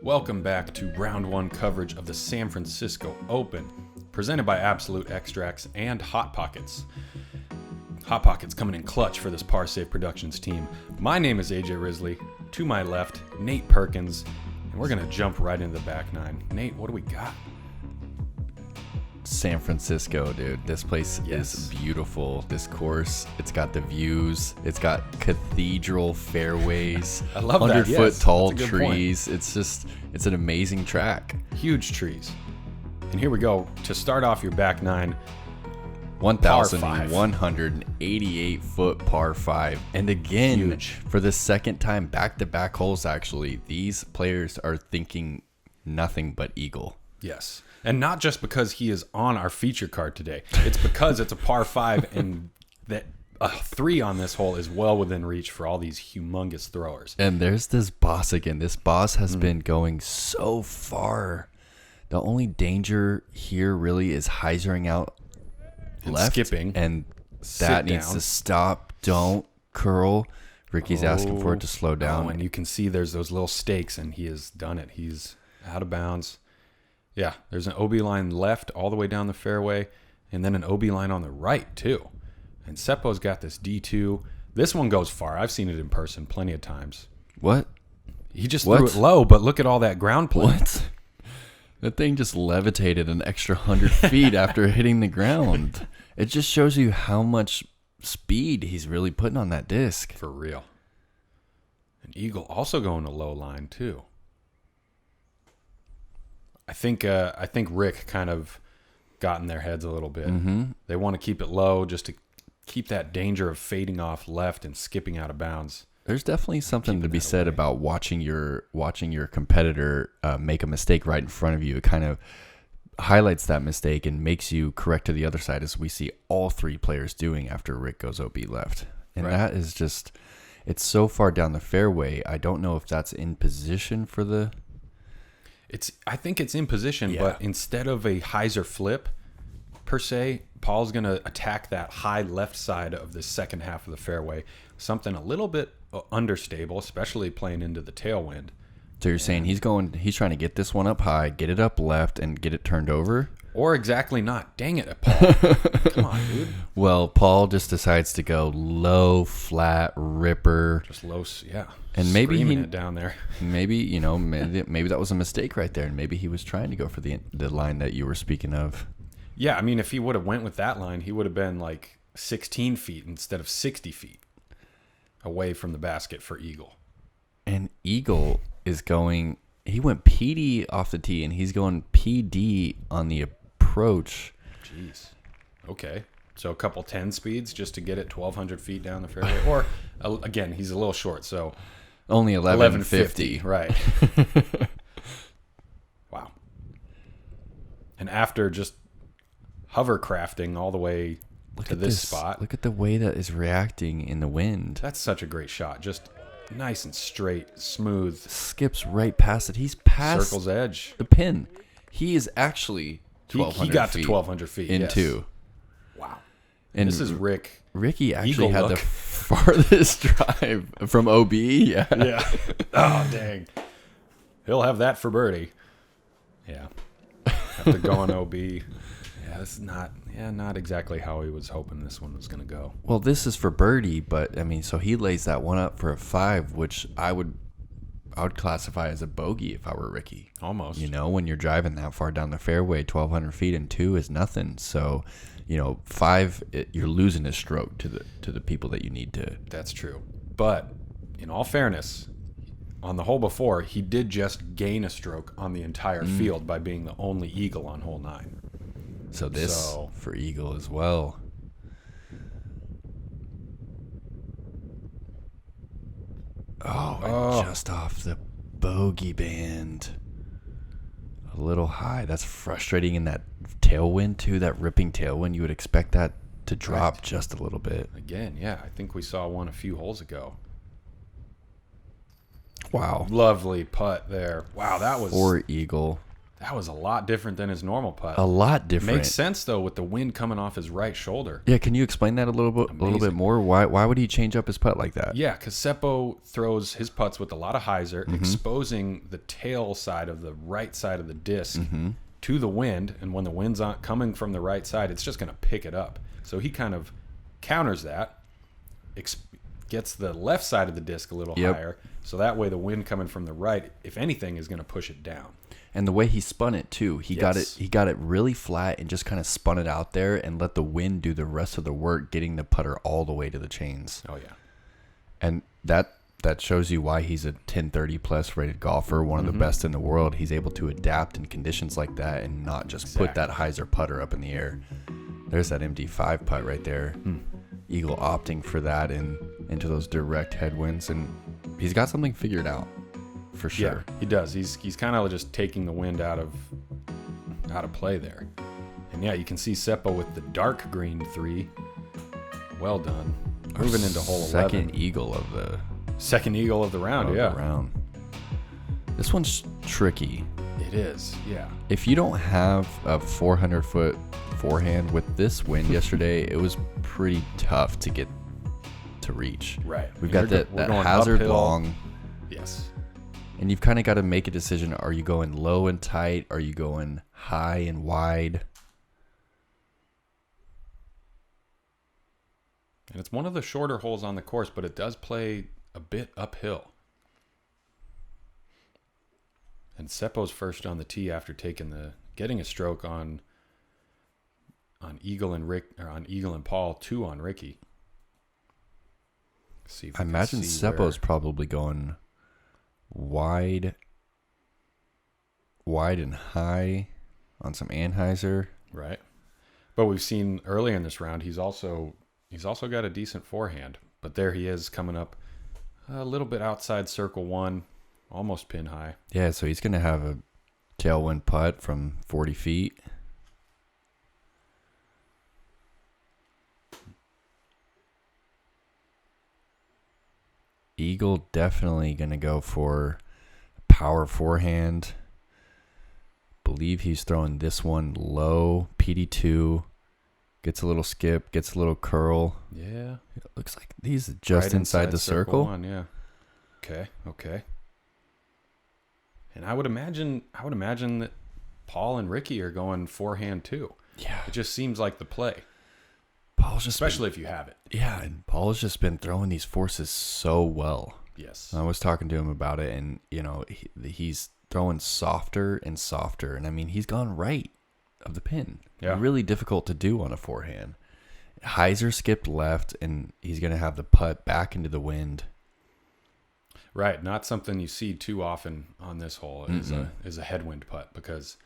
Welcome back to round one coverage of the San Francisco Open, presented by AbsoluteXtracts and Hot Pockets. Hot Pockets coming in clutch for this Par Save Productions team. My name is AJ Risley. To my left, Nate Perkins, and we're going to jump right into the back nine. Nate, what do we got? San Francisco, dude. This place is beautiful. This course, it's got the views. It's got cathedral fairways. I love that. 100-foot tall That's a good trees. point. It's an amazing track. Huge trees. And here we go. To start off your back nine, 1,188 foot par 5. And again, huge. For the second time, back-to-back holes, actually, these players are thinking nothing but eagle. Yes. And not just because he is on our feature card today. It's because it's a par 5 and that a 3 on this hole is well within reach for all these humongous throwers. And there's this boss again. This boss has been going so far. The only danger here really is hyzering out And left. skipping. And Sit that needs down. to stop. Don't curl. Ricky's asking for it to slow down. Oh, and you can see there's those little stakes, and he has done it. He's out of bounds. Yeah, there's an OB line left all the way down the fairway, and then an OB line on the right, too. And Seppo's got this D2. This one goes far. I've seen it in person plenty of times. What? He just threw it low, but look at all that ground play. What? That thing just levitated an extra 100 feet after hitting the ground. It just shows you how much speed he's really putting on that disc. For real. An eagle also going to low line, too. I think Rick kind of got in their heads a little bit. Mm-hmm. They want to keep it low just to keep that danger of fading off left and skipping out of bounds. There's definitely something to be said about watching your competitor make a mistake right in front of you. It kind of highlights that mistake and makes you correct to the other side, as we see all three players doing after Rick goes OB left. And that is just, it's so far down the fairway. I don't know if that's in position for the... I think it's in position, but instead of a hyzer flip, per se, Paul's going to attack that high left side of the second half of the fairway. Something a little bit understable, especially playing into the tailwind. So you're saying he's trying to get this one up high, get it up left, and get it turned over? Or exactly not. Dang it, Paul. Come on, dude. Well, Paul just decides to go low, flat, ripper. Just low, yeah. And maybe screaming it down there. Maybe, maybe that was a mistake right there, and maybe he was trying to go for the line that you were speaking of. Yeah, I mean, if he would have went with that line, he would have been like 16 feet instead of 60 feet away from the basket for eagle. And eagle is going, he went PD off the tee, and he's going PD on the approach. Jeez. Okay. So a couple 10 speeds just to get it 1,200 feet down the fairway. Or, again, he's a little short, so... Only 1150. Right. Wow. And after just hovercrafting all the way to this spot... Look at the way that is reacting in the wind. That's such a great shot. Just nice and straight, smooth. Skips right past it. He's past... Circle's edge. The pin. He is actually 1,200 He got to feet 1,200 feet, in yes. two. Wow. And this is Rick. Ricky actually Eagle had look. the farthest drive from OB. Yeah. Oh, dang. He'll have that for birdie. Yeah. After going OB. Yeah, this is not exactly how he was hoping this one was going to go. Well, this is for birdie, but I mean, so he lays that one up for a 5, which I would classify as a bogey if I were Ricky. Almost. When you're driving that far down the fairway, 1,200 feet, and 2 is nothing. So, 5, you're losing a stroke to the people that you need to. That's true. But in all fairness, on the hole before, he did just gain a stroke on the entire field by being the only eagle on hole 9. So this for eagle as well. Oh, just off the bogey band. A little high. That's frustrating in that tailwind, too. That ripping tailwind. You would expect that to drop just a little bit. Again, yeah. I think we saw one a few holes ago. Wow. Lovely putt there. Wow, that was... For eagle. That was a lot different than his normal putt. A lot different. Makes sense though with the wind coming off his right shoulder. Yeah, can you explain that a little bit more? Why would he change up his putt like that? Yeah, because Seppo throws his putts with a lot of hyzer, exposing the tail side of the right side of the disc to the wind, and when the wind's coming from the right side, it's just going to pick it up. So he kind of counters that, gets the left side of the disc a little higher, so that way the wind coming from the right, if anything, is going to push it down. And the way he spun it too, he got it really flat and just kind of spun it out there and let the wind do the rest of the work, getting the putter all the way to the chains. Oh yeah, and that shows you why he's a 1030 plus rated golfer, one of the best in the world. He's able to adapt in conditions like that and not just put that hyzer putter up in the air. There's that MD5 putt right there. Eagle opting for that and into those direct headwinds, and he's got something figured out. For sure. Yeah, he does. He's kind of just taking the wind out of play there. And yeah, you can see Seppo with the dark green 3. Well done. Moving into hole 11. Second eagle of the round. This one's tricky. It is, yeah. If you don't have a 400-foot forehand with this wind yesterday, it was pretty tough to get to reach. Right. We've got that hazard uphill. Long. Yes. And you've kind of got to make a decision. Are you going low and tight? Are you going high and wide? And it's one of the shorter holes on the course, but it does play a bit uphill. And Seppo's first on the tee after getting a stroke on Eagle and Paul, 2 on Ricky. See if I imagine Seppo's probably going wide and high on some anhyzer. Right. But we've seen earlier in this round, he's also got a decent forehand. But there he is coming up a little bit outside circle 1, almost pin high. Yeah, so he's going to have a tailwind putt from 40 feet. Eagle definitely going to go for power forehand. Believe he's throwing this one low, PD2. Gets a little skip, gets a little curl. Yeah. It looks like he's just right inside the circle. 1, yeah. Okay. And I would imagine that Paul and Ricky are going forehand too. Yeah. It just seems like the play. Especially if you have it. Yeah, and Paul's just been throwing these forces so well. Yes. I was talking to him about it, and he's throwing softer and softer, and I mean he's gone right of the pin. Yeah. Really difficult to do on a forehand. Hyzer skipped left, and he's going to have the putt back into the wind. Right, not something you see too often on this hole is a headwind putt, because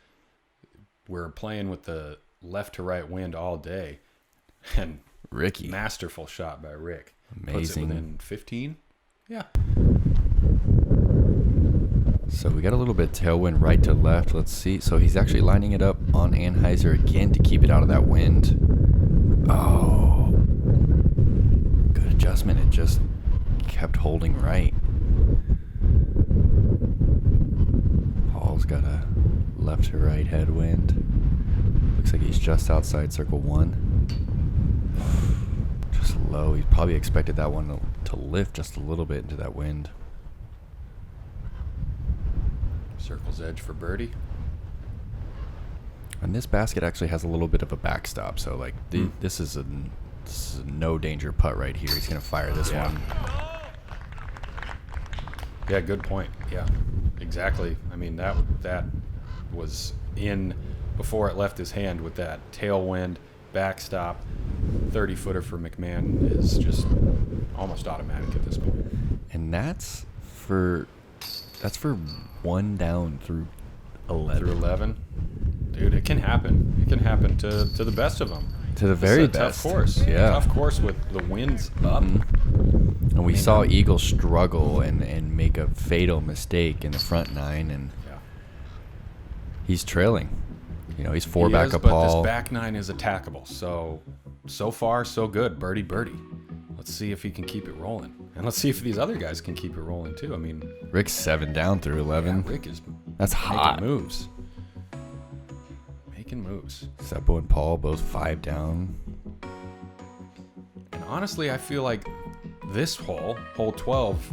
we're playing with the left to right wind all day. And Ricky, masterful shot by Rick. Amazing. Puts it within 15. Yeah. So we got a little bit tailwind right to left. Let's see. So he's actually lining it up on anhyzer again to keep it out of that wind. Oh, good adjustment. It just kept holding right. Paul's got a left to right headwind. Looks like he's just outside circle 1. Just low. He probably expected that one to lift just a little bit into that wind. Circle's edge for birdie. And this basket actually has a little bit of a backstop, so like this is a no danger putt right here. He's gonna fire this one. Yeah, good point. Yeah, exactly. I mean that was in before it left his hand with that tailwind backstop. 30-footer for McMahon is just almost automatic at this point. And that's for one down through 11. Dude, it can happen. It can happen to the best of them. To the very best. Tough course. Yeah. Tough course with the winds up. And we saw Eagle struggle and make a fatal mistake in the front 9, and he's trailing. He's 4 back of Paul. But this back 9 is attackable. So far, so good. Birdie. Let's see if he can keep it rolling. And let's see if these other guys can keep it rolling too. I mean, Rick's 7 down through 11. Yeah, Rick is That's hot. moves. making moves. Seppo and Paul both 5 down. And honestly, I feel like this hole 12,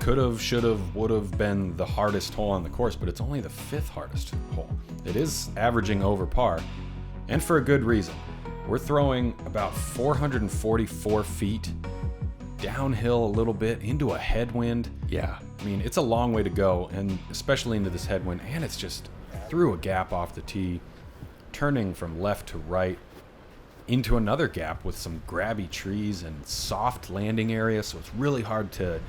could have, should have, would have been the hardest hole on the course, but it's only the 5th hardest hole. It is averaging over par, and for a good reason. We're throwing about 444 feet downhill a little bit into a headwind. Yeah. I mean, it's a long way to go, and especially into this headwind, and it's just through a gap off the tee, turning from left to right into another gap with some grabby trees and soft landing area, so it's really hard to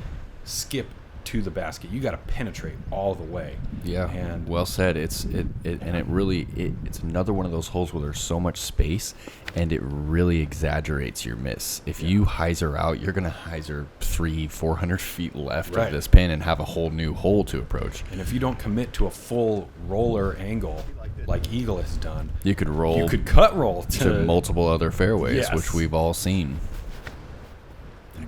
skip to the basket. You got to penetrate all the way. Yeah, and well said. It's another one of those holes where there's so much space, and it really exaggerates your miss. If you hyzer out, you're gonna hyzer 300-400 feet left of this pin and have a whole new hole to approach. And if you don't commit to a full roller angle like Eagle has done, you could roll. You could cut roll to multiple other fairways, which we've all seen.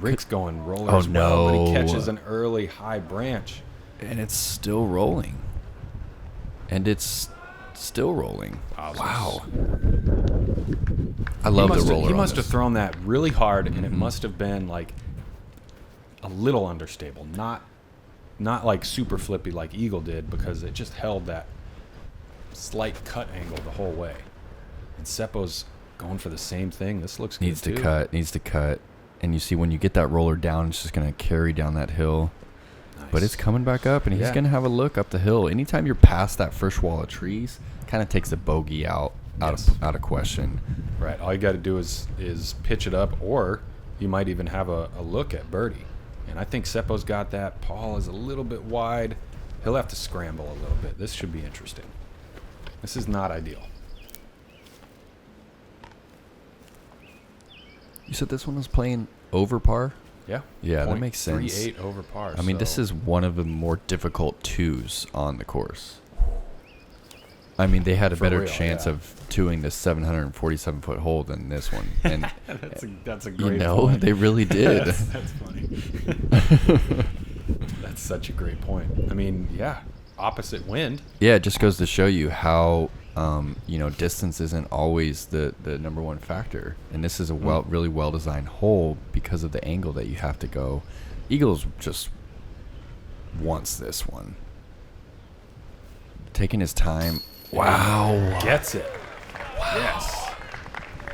Rick's going roller as well, but he catches an early high branch. And it's still rolling. Wow. I love the roller. He must have thrown that really hard, and it must have been like a little understable. Not like super flippy like Eagle did, because it just held that slight cut angle the whole way. And Seppo's going for the same thing. This looks good too. Needs to cut. And you see when you get that roller down, it's just going to carry down that hill. Nice. But it's coming back up, and he's going to have a look up the hill. Anytime you're past that first wall of trees, kind of takes the bogey out of question. Right. All you got to do is pitch it up, or you might even have a look at birdie. And I think Seppo's got that. Paul is a little bit wide. He'll have to scramble a little bit. This should be interesting. This is not ideal. You said this one was playing over par? Yeah. Yeah, that makes sense. 3.8 over par. I mean, this is one of the more difficult twos on the course. I mean, they had a better chance of twoing this 747-foot hole than this one. And that's a great point. They really did. That's funny. That's such a great point. I mean, yeah, opposite wind. Yeah, it just goes to show you how distance isn't always the number one factor. And this is a really well-designed hole because of the angle that you have to go. Eagles just wants this one. Taking his time. Wow. Gets it. Wow. Yes.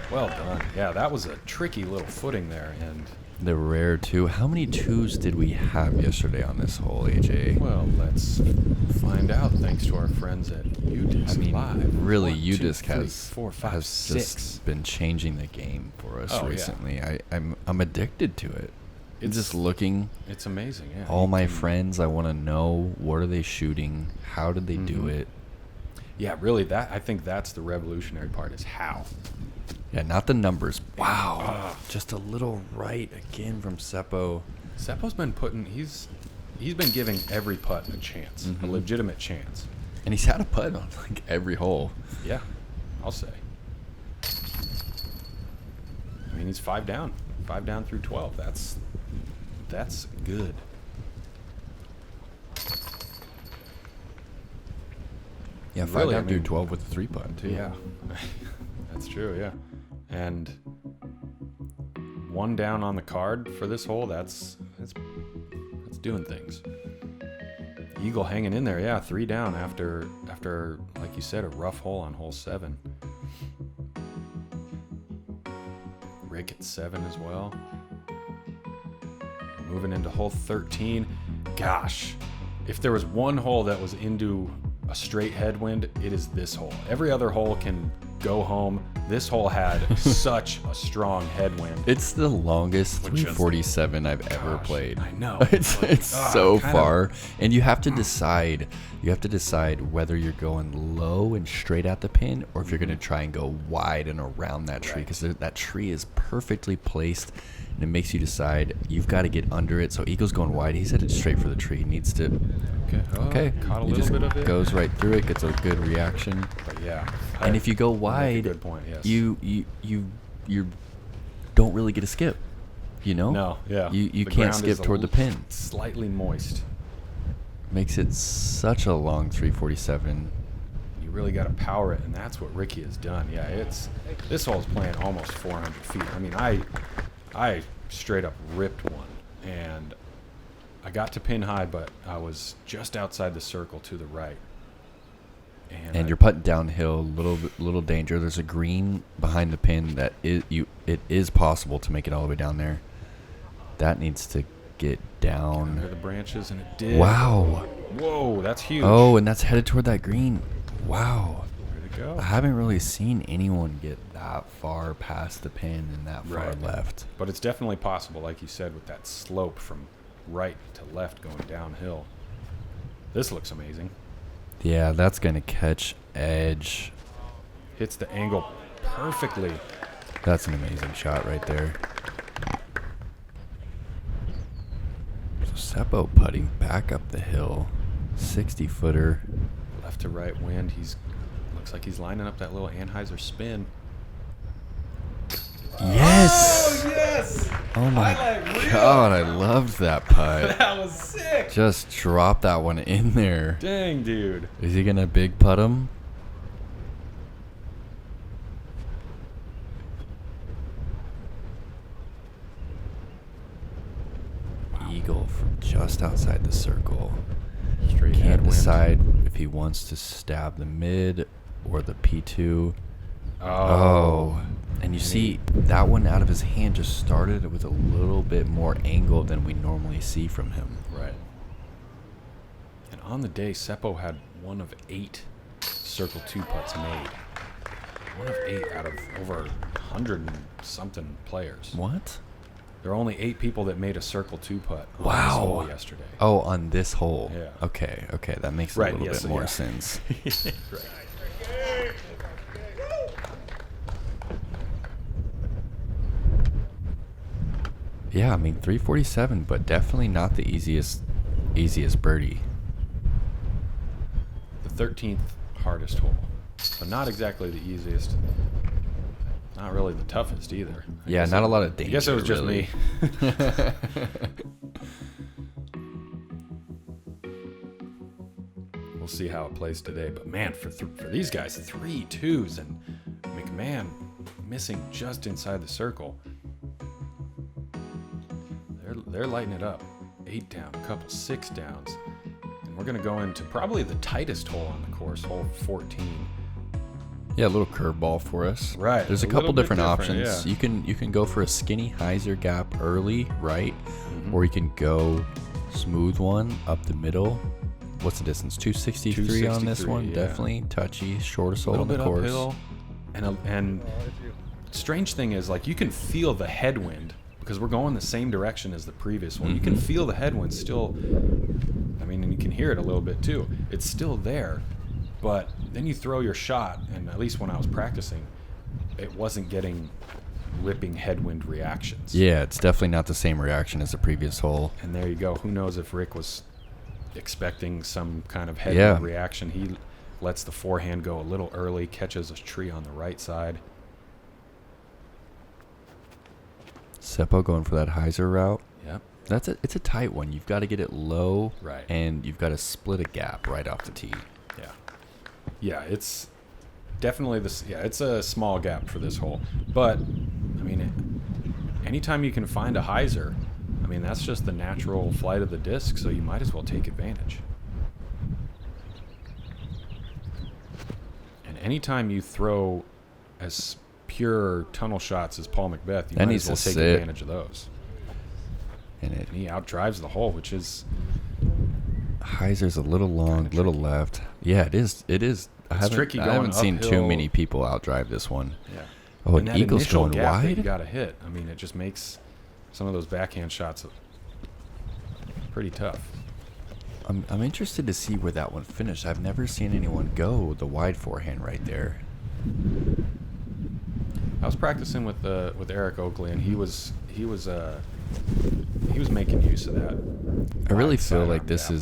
Well done. Yeah, that was a tricky little footing there. And the rare two. How many twos did we have yesterday on this hole, AJ? Well, let's find out thanks to our friends at UDisc Live. Really, 1, UDisc 2, 3, 4, 5, has 6. just been changing the game for us recently. Yeah. I'm addicted to it. It's just looking. It's amazing. Yeah. All my friends, I want to know, what are they shooting? How did they do it? Yeah, really. I think that's the revolutionary part, is how. Yeah, not the numbers. Wow. Just a little right again from Seppo. Seppo's been he's been giving every putt a chance, a legitimate chance. And he's had a putt on like every hole. Yeah, I'll say. I mean, he's 5 down through 12. That's good. Yeah, 5 down through 12 with a 3-putt too. Yeah, that's true. Yeah, and 1 down on the card for this hole. That's doing things. Eagle hanging in there. Yeah, 3 down after like you said, a rough hole on hole 7. Rick at 7 as well. Moving into hole 13. Gosh, if there was one hole that was into a straight headwind, it is this hole. Every other hole can go home. This hole had such a strong headwind. It's the longest 347 I've ever played. I know. It's so far, and you have to decide. You have to decide whether you're going low and straight at the pin, or if you're going to try and go wide and around that tree, because that tree is perfectly placed. And it makes you decide you've got to get under it. So Eagle's going wide. He's headed straight for the tree. He needs to. Okay. Caught a little bit of it. Goes right through it. Gets a good reaction. But yeah. And if you go wide, good point, yes. you don't really get a skip. You know. No. Yeah. You can't skip toward the pin. Slightly moist. Makes it such a long 347. You really got to power it, and that's what Ricky has done. Yeah, this hole's playing almost 400 feet. I mean, I straight up ripped one, and I got to pin high, but I was just outside the circle to the right. And you're putting downhill, little danger. There's a green behind the pin that it is possible to make it all the way down there. That needs to get down. Under the branches, and it did. Wow. Whoa, that's huge. Oh, and that's headed toward that green. Wow. Way to go. I haven't really seen anyone get that far past the pin and that far left. But it's definitely possible, like you said, with that slope from right to left going downhill. This looks amazing. Yeah, that's going to catch edge. Hits the angle perfectly. That's an amazing shot right there. So Seppo putting back up the hill. 60-footer. Left to right wind. Looks like he's lining up that little Anheuser spin. Yes! Oh, yes! Oh my God, I loved that putt. That was sick! Just drop that one in there. Dang, dude. Is he going to big putt him? Eagle from just outside the circle. Straight Can't headwind. decide if he wants to stab the mid or the P2. Oh. And you see that one out of his hand just started with a little bit more angle than we normally see from him. Right. And on the day, Seppo had one of 8 circle 2 putts made. One of 8 out of over 100 and something players. What? There are only 8 people that made a circle 2 putt on Wow. this hole yesterday. Oh, on this hole. Yeah. Okay, that makes a Right, little yes, bit more yeah. sense. Right. Yeah, I mean 347, but definitely not the easiest birdie. The 13th hardest hole. But not exactly the easiest. Not really the toughest either. Yeah, not a lot of danger. I guess it was just really. me. We'll see how it plays today. But man, for these guys, 3 2s and McMahon missing just inside the circle. They're lighting it up. 8 down, a couple 6 downs. And we're going to go into probably the tightest hole on the course, hole 14. Yeah, a little curveball for us. Right. There's a little couple bit different options. yeah. You can go for a skinny hyzer gap early, right? Mm-hmm. Or you can go smooth one up the middle. What's the distance? 263 on this 263, one. yeah. Definitely touchy, shortest A hole little on the bit course. uphill. And strange thing is, like, you can feel the headwind because we're going the same direction as the previous one. Mm-hmm. You can feel the headwind still. I mean, and you can hear it a little bit too. It's still there, but then you throw your shot, and at least when I was practicing, it wasn't getting ripping headwind reactions. Yeah, it's definitely not the same reaction as the previous hole. And there you go. Who knows if Rick was expecting some kind of headwind reaction. He lets the forehand go a little early, catches a tree on the right side. Seppo going for that hyzer route. Yep. It's a tight one. You've got to get it low, Right. and you've got to split a gap right off the tee. Yeah. Yeah, it's definitely this. Yeah, it's a small gap for this hole. But, I mean, anytime you can find a hyzer, I mean, that's just the natural flight of the disc, so you might as well take advantage. And anytime you throw as pure tunnel shots as Paul McBeth, you might as well take advantage of those. And He outdrives the hole, which is hyzer's a little long, little left. Yeah, it is. I tricky I going haven't seen too uphill. many people outdrive this one. yeah. Oh, And an that eagle's initial going gap that you wide. got to hit. I mean, it just makes some of those backhand shots pretty tough. I'm interested to see where that one finished. I've never seen anyone go the wide forehand right there. I was practicing with Eric Oakley, and he was making use of that. I really wide feel sidearm like this gap.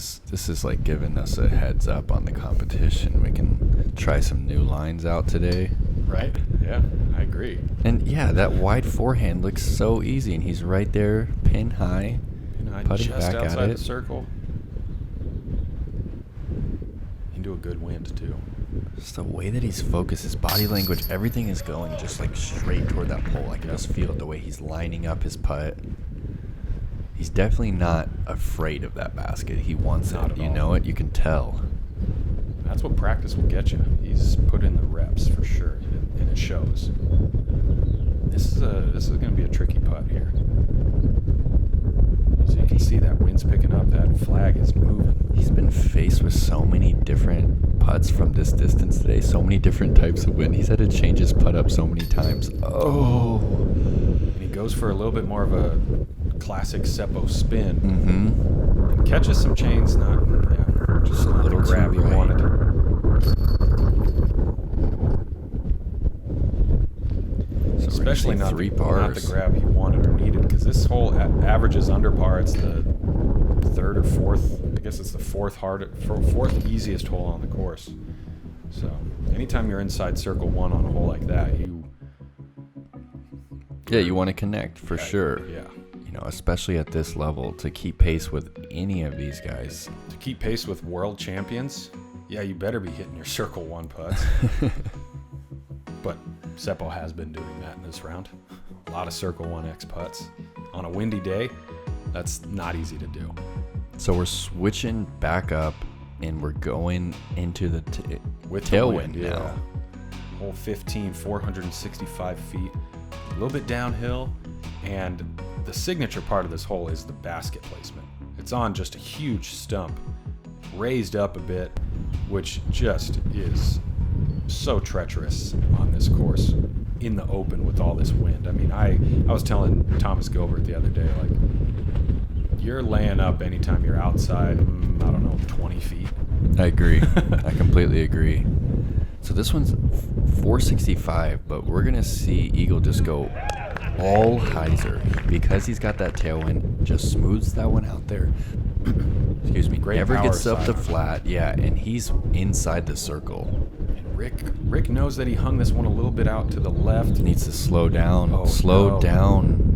is like giving us a heads up on the competition. We can try some new lines out today. Right. Yeah, I agree. And yeah, that wide forehand looks so easy, and he's right there, pin high, putting just back at outside it. the circle. Into a good wind too. Just the way that he's focused, his body language, everything is going just like straight toward that pole. I can just feel it, the way he's lining up his putt. He's definitely not afraid of that basket. He wants Not it. at You all. know it. You can tell. That's what practice will get you. He's put in the reps for sure, and it shows. This is going to be a tricky putt here. So you can see that wind's picking up. That flag is moving. He's been faced with so many different putts from this distance today. So many different types of wind. He's had to change his putt up so many times. Oh. And he goes for a little bit more of a classic Seppo spin. Mm-hmm. And catches some chains, just a little grab he right. wanted. So Especially not three the bars. grab he wanted or needed, because this hole averages under par. It's the third or fourth. I guess it's the fourth easiest hole on the course. So anytime you're inside circle one on a hole like that, you want to connect for sure. Yeah. You know, especially at this level, to keep pace with any of these guys. To keep pace with world champions, you better be hitting your circle one putts. But Seppo has been doing that in this round. A lot of circle 1X putts. On a windy day, that's not easy to do. So we're switching back up, and we're going into the With the tailwind wind, now. Hole 15, 465 feet. A little bit downhill. And the signature part of this hole is the basket placement. It's on just a huge stump, raised up a bit, which just is so treacherous on this course in the open with all this wind. I mean, I was telling Thomas Gilbert the other day, like, you're laying up anytime you're outside, 20 feet. I agree. I completely agree. So this one's 465, but we're going to see Eagle just go all hyzer because he's got that tailwind, just smooths that one out there. Excuse me. Great Never power gets up the sidearm. flat. Yeah, and he's inside the circle. And Rick knows that he hung this one a little bit out to the left. Needs to slow down. Oh, slow no. down.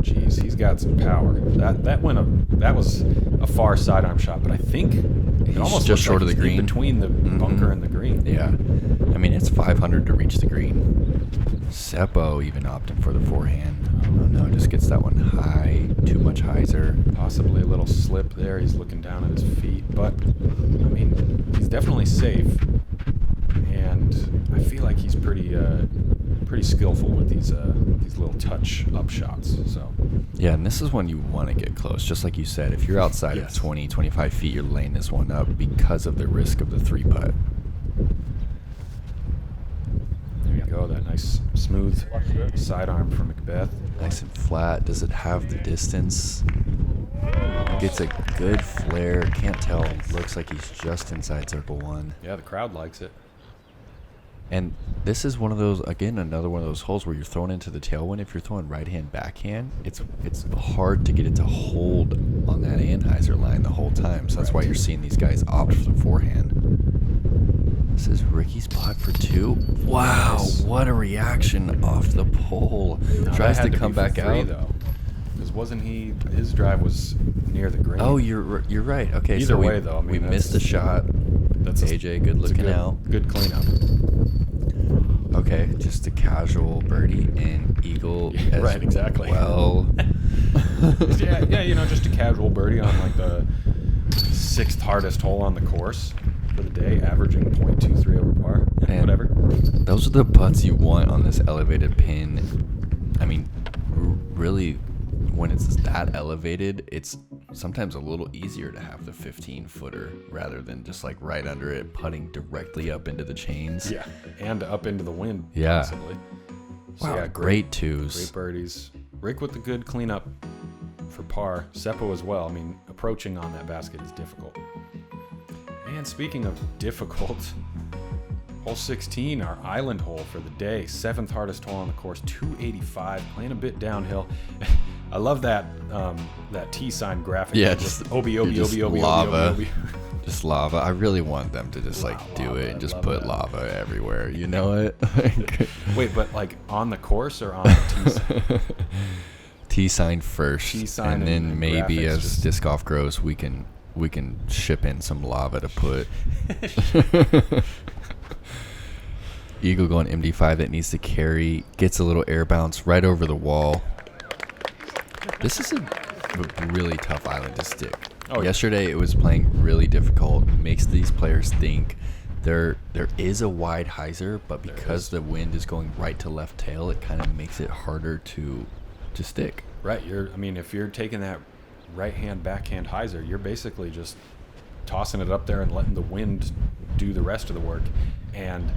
Jeez, he's got some power. That was a far sidearm shot, but I think it almost just looks short like of the he's green. in between the bunker and the green. Yeah. I mean, it's 500 to reach the green. Seppo even opting for the forehand. Oh, no, just gets that one high. Too much hyzer. Possibly a little slip there. He's looking down at his feet, but I mean, he's definitely safe, and I feel like he's pretty skillful with these little touch up shots. So Yeah, and this is when you want to get close. Just like you said, if you're outside Yes. of 20, 25 feet, you're laying this one up because of the risk of the three putt. there you go. That nice smooth sidearm for McBeth. Nice and flat. Does it have the distance? Gets a good flare. Can't tell. Looks like he's just inside circle one. Yeah, the crowd likes it. And this is one of those, again, another one of those holes where you're thrown into the tailwind. If you're throwing right hand, backhand, it's hard to get it to hold on that anhyzer line the whole time. So that's why you're seeing these guys opt for the forehand. This is Ricky's putt for two. Wow, Nice. what a reaction off the pole. Now, Tries that had to come be for back three, out. though, because wasn't his drive was near the green. Oh, you're right. Okay, Either so way, though, I mean, we missed the shot. That's AJ, good it's a looking out. Good cleanup. Okay, just a casual birdie and eagle. Yeah, as right, exactly. Well, yeah, just a casual birdie on like the sixth hardest hole on the course for the day, averaging .23 over par. And Whatever. those are the putts you want on this elevated pin. I mean, really, when it's that elevated, it's sometimes a little easier to have the 15-footer rather than just like right under it, putting directly up into the chains. Yeah, and up into the wind. Yeah. Possibly. So, Wow, yeah, great twos. Great birdies. Rick with the good cleanup for par. Seppo as well. I mean, approaching on that basket is difficult. And speaking of difficult, hole 16, our island hole for the day. 7th hardest hole on the course, 285, playing a bit downhill. I love that T sign graphic. Yeah, just just Obi, lava. Just lava. I really want them to just like do lava, it and I just love put that. lava everywhere. You know it? Wait, but like on the course or on the T sign? T sign first, T sign and then and maybe graphics as just- disc golf grows, we can ship in some lava to put. Eagle going MD5 that needs to carry, gets a little air bounce right over the wall. This is a really tough island to stick. Oh, Yesterday it was playing really difficult, makes these players think. There is a wide hyzer, but because the wind is going right to left tail, it kind of makes it harder to stick. Right. If you're taking that right hand backhand hyzer, you're basically just tossing it up there and letting the wind do the rest of the work. And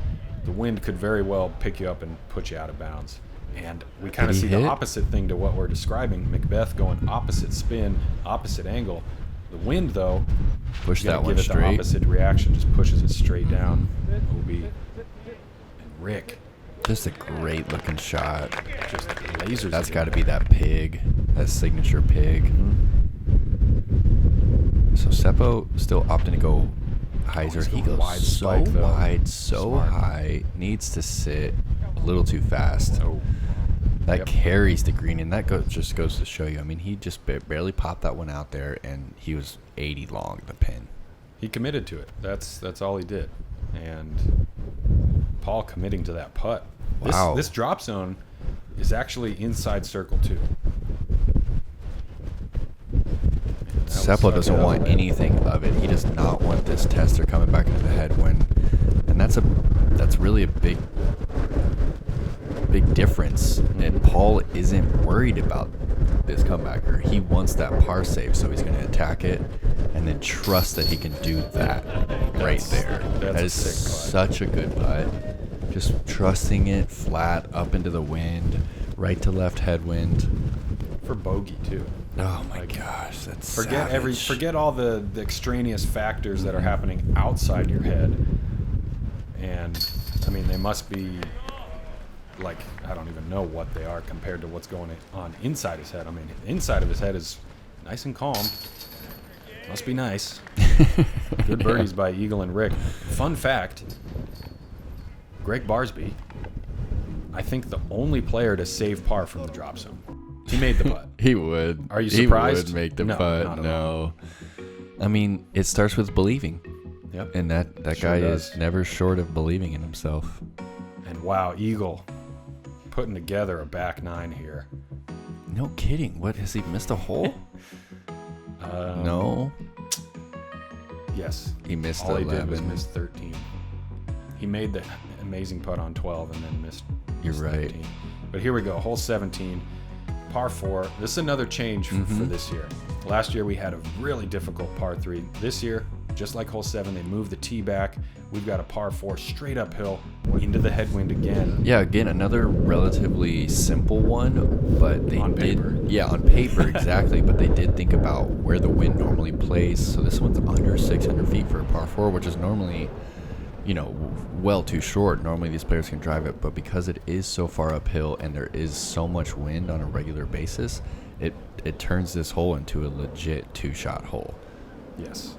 the wind could very well pick you up and put you out of bounds. And we kind of see the opposite thing to what we're describing. McBeth going opposite spin, opposite angle. The wind, though, push that one give it straight. The opposite reaction, just pushes it straight down. Obi and Rick. Just a great looking shot. Just lasers. That's got to be that pig, that signature pig. Mm-hmm. So Seppo still opting to go hyzer. He goes wide so spike, though. wide, so Smart. high. Needs to sit a little too fast. Oh. That carries the green, and that just goes to show you. I mean, he just barely popped that one out there, and he was 80 long the pin. He committed to it. That's all he did. And Paul committing to that putt. Wow. This drop zone is actually inside circle 2. Seppo doesn't want anything of it. He does not want this tester coming back into the headwind, and that's really a big difference. And Paul isn't worried about this comebacker. He wants that par save, so he's going to attack it and then trust that he can do that right there. That is such a good putt. Just trusting it flat up into the wind, right to left headwind. For bogey too. Oh my gosh, that's forget all the extraneous factors that are happening outside your head. And I mean, they must be like, I don't even know what they are compared to what's going on inside his head. I mean, inside of his head is nice and calm. Must be nice. Good birdies by Eagle and Rick. Fun fact, Greg Barsby, I think the only player to save par from the drop zone. He made the putt. He would. Are you surprised? He would make the No, putt. not at No. I mean, it starts with believing. Yep. And that Sure guy does. is never short of believing in himself. And wow, Eagle putting together a back nine here. No kidding. What, has he missed a hole? No. Yes. He missed All 11. he did was miss 13. He made the amazing putt on 12 and then missed You're right. 13. But here we go, hole 17, par 4. This is another change for this year. Last year we had a really difficult par 3. This year, just like hole 7, they moved the tee back. We've got a par 4 straight uphill into the headwind again. Yeah, again, another relatively simple one, but they On did. paper. Yeah, on paper, exactly. But they did think about where the wind normally plays. So this one's under 600 feet for a par 4, which is normally, well too short. Normally these players can drive it, but because it is so far uphill and there is so much wind on a regular basis, it turns this hole into a legit 2-shot hole. Yes.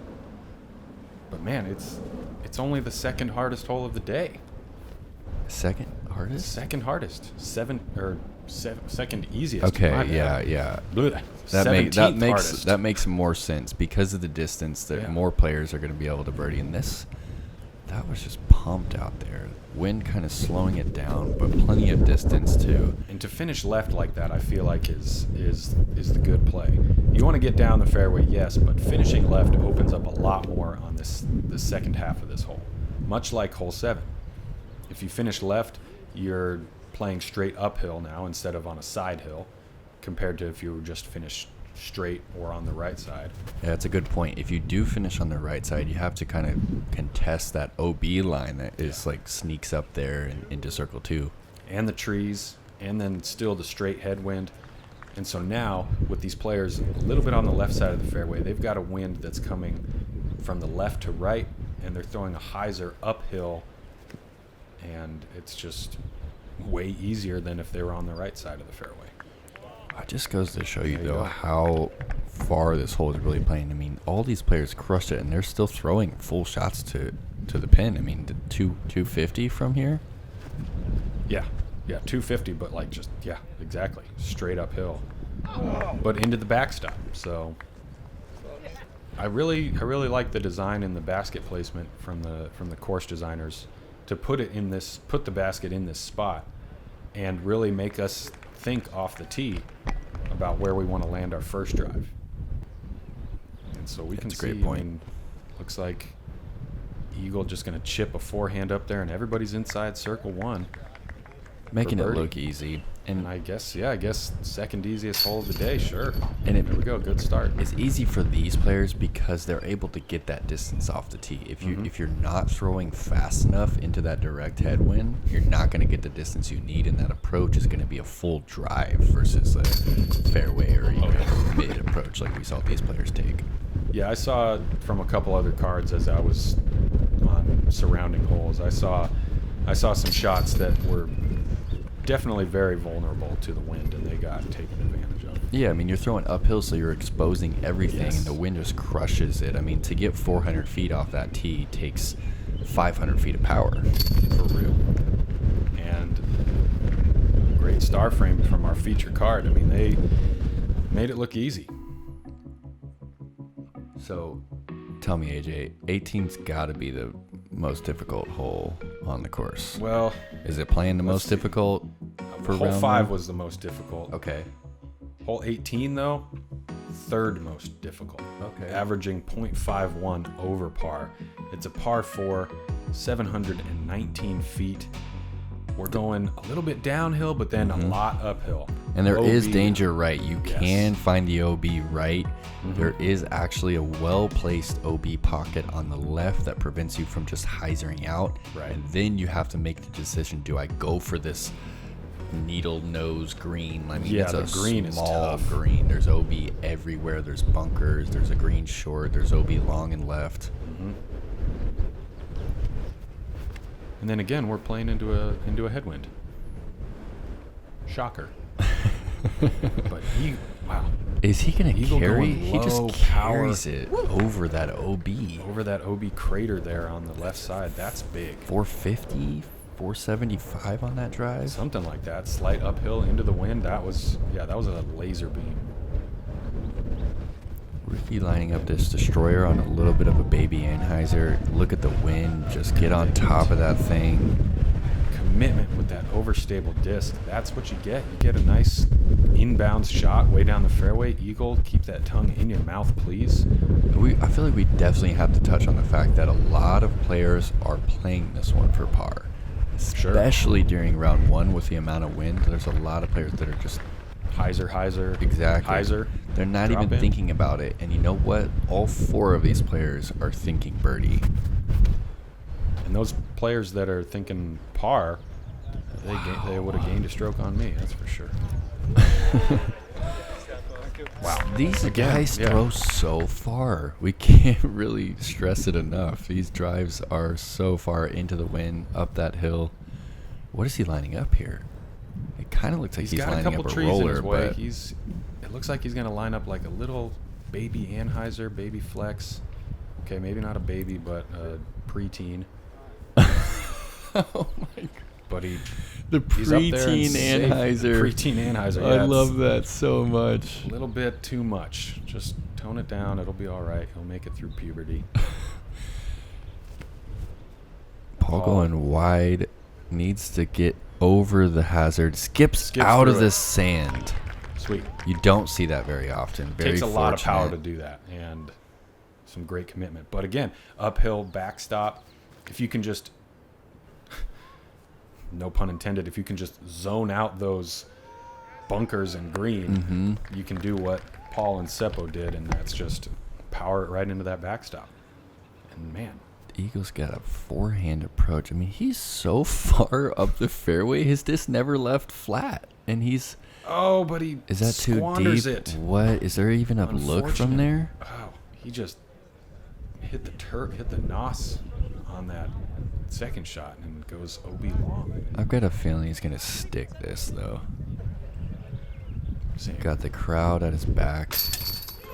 But man, it's only the second hardest hole of the day. Second hardest? Second hardest. Second easiest. Okay, My bad. yeah. Blech. That 17th hardest. makes more sense because of the distance that Yeah. more players are going to be able to birdie. And that was just pumped out there. Wind kind of slowing it down, but plenty of distance too. And to finish left like that, I feel like is the good play. You want to get down the fairway, yes, but finishing left opens up a lot more on the second half of this hole. Much like hole 7. If you finish left, you're playing straight uphill now instead of on a side hill, compared to if you were just finished straight or on the right side. Yeah, that's a good point. If you do finish on the right side, you have to kind of contest that OB line that is like sneaks up there and into circle 2. And the trees, and then still the straight headwind. And so now, with these players a little bit on the left side of the fairway, they've got a wind that's coming from the left to right, and they're throwing a hyzer uphill, and it's just way easier than if they were on the right side of the fairway. It just goes to show you, There you though, go. how far this hole is really playing. I mean, all these players crushed it, and they're still throwing full shots to the pin. I mean, 250 from here? Yeah, 250, but like just, yeah, exactly, straight uphill, but into the backstop. So I really like the design and the basket placement from the course designers to put the basket in this spot and really make us think off the tee about where we want to land our first drive. And so we can see, a great point. I mean, looks like Eagle just going to chip a forehand up there, and everybody's inside circle one. Making it look easy. And I guess second easiest hole of the day, sure. And there we go, good start. It's easy for these players because they're able to get that distance off the tee. If you're not throwing fast enough into that direct headwind, you're not going to get the distance you need, and that approach is going to be a full drive versus a fairway or even mid approach like we saw these players take. Yeah, I saw from a couple other cards as I was on surrounding holes. I saw some shots that were definitely very vulnerable to the wind, and they got taken advantage of. Yeah, I mean, you're throwing uphill, so you're exposing everything, Yes. and the wind just crushes it. I mean, to get 400 feet off that tee takes 500 feet of power. For real. And great star frame from our feature card. I mean, they made it look easy. So, tell me, AJ, 18's got to be the most difficult hole on the course. Well, is it playing the most difficult for hole round 5 one? was the most difficult. Okay. Hole 18, though, third most difficult. Okay. Averaging .51 over par. It's a par 4, 719 feet. We're going a little bit downhill, but then a lot uphill. And there is OB, danger right. You Yes. can find the OB right. There is actually a well-placed OB pocket on the left that prevents you from just hyzering out. Right. And then you have to make the decision, do I go for this needle nose green? I mean, Yeah, it's the a green is small tough. green. There's OB everywhere. There's bunkers. There's a green short. There's OB long and left. And then again, we're playing into a headwind. Shocker. But wow. Is he going to Eagle carry? going He just low carries power. it over that OB. Over that OB crater there on the left side. That's big. 450, 475 on that drive. Something like that. Slight uphill into the wind. That was a laser beam. Ricky lining up this destroyer on a little bit of a baby Anheuser. Look at the wind. Just get on top of that thing. Commitment with that overstable disc. That's what you get. You get a nice inbounds shot way down the fairway. Eagle, keep that tongue in your mouth, please. I feel like we definitely have to touch on the fact that a lot of players are playing this one for par. Especially during round one with the amount of wind. There's a lot of players that are just Hyzer. Exactly. Hyzer. They're not Drop even in. thinking about it. And you know what? All 4 of these players are thinking birdie. And those players that are thinking par, they would have gained a stroke on me, that's for sure. Wow. These Again, guys yeah. throw so far. We can't really stress it enough. These drives are so far into the wind, up that hill. What is he lining up here? It kind of looks like he's got a lining couple up a trees in roller, his way. but It looks like he's going to line up like a little baby Anheuser, baby Flex. Okay, maybe not a baby, but a preteen. oh my god. But The he's up there and preteen safe. Anheuser. Preteen Anheuser. I Yeah, love that so much. a little bit too much. Just tone it down. It'll be all right. He'll make it through puberty. Paul going wide, needs to get over the hazard, skips out through of it. the sand. Sweet. You don't see that very often. Very Takes a lot of power to fortunate. do that, and some great commitment. But again, uphill backstop. If you can just, no pun intended, if you can just zone out those bunkers and green, you can do what Paul and Seppo did, and that's just power it right into that backstop. And man, Eagles got a forehand approach. I mean, he's so far up the fairway, his disc never left flat, and he's. oh, but he Is that too squanders deep? it. What is there even a look from Unfortunate. there? Oh, he just hit the nos on that second shot and goes OB long. I've got a feeling he's gonna stick this though. Same. Got the crowd at his back.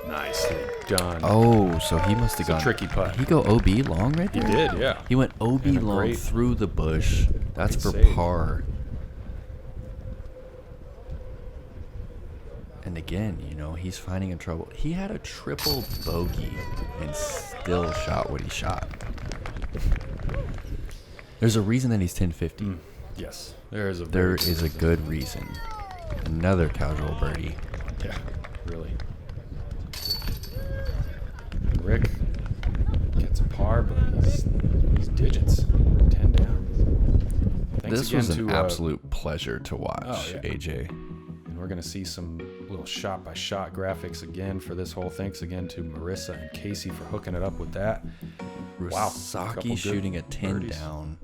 Nicely done. Oh, so he must have It's a gone. tricky putt. Did he go OB long right He there? did, yeah. He went OB And a long great- through the bush. That's for great save. par. And again, you know, he's finding in trouble. He had a triple bogey and still shot what he shot. There's a reason that he's 1050. Yes, there is a good reason. Another casual birdie. Yeah, really. Rick gets a par, but he's digits. 10 down. Thanks This again was an to, absolute pleasure to watch, AJ. And we're going to see some little shot-by-shot graphics again for this whole. Thanks again to Marissa and Casey for hooking it up with that. Wow. Wysocki shooting a 10 birdies. down.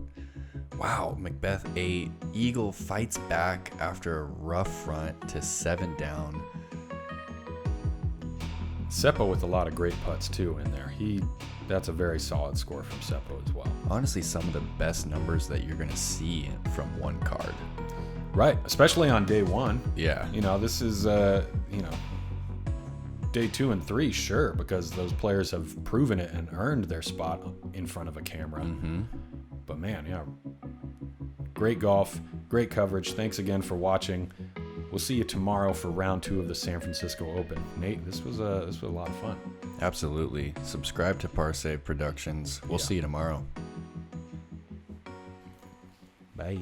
Wow, McBeth, a eagle fights back after a rough front to 7 down. Seppo with a lot of great putts too in there. That's a very solid score from Seppo as well. Honestly, some of the best numbers that you're going to see from one card. Right, especially on day one. Yeah. This is, day 2 and 3, sure, because those players have proven it and earned their spot in front of a camera. Mm-hmm. But man, great golf, great coverage. Thanks again for watching. We'll see you tomorrow for round 2 of the San Francisco Open. Nate, this was a lot of fun. Absolutely. Subscribe to Parsave Productions. We'll see you tomorrow. Bye.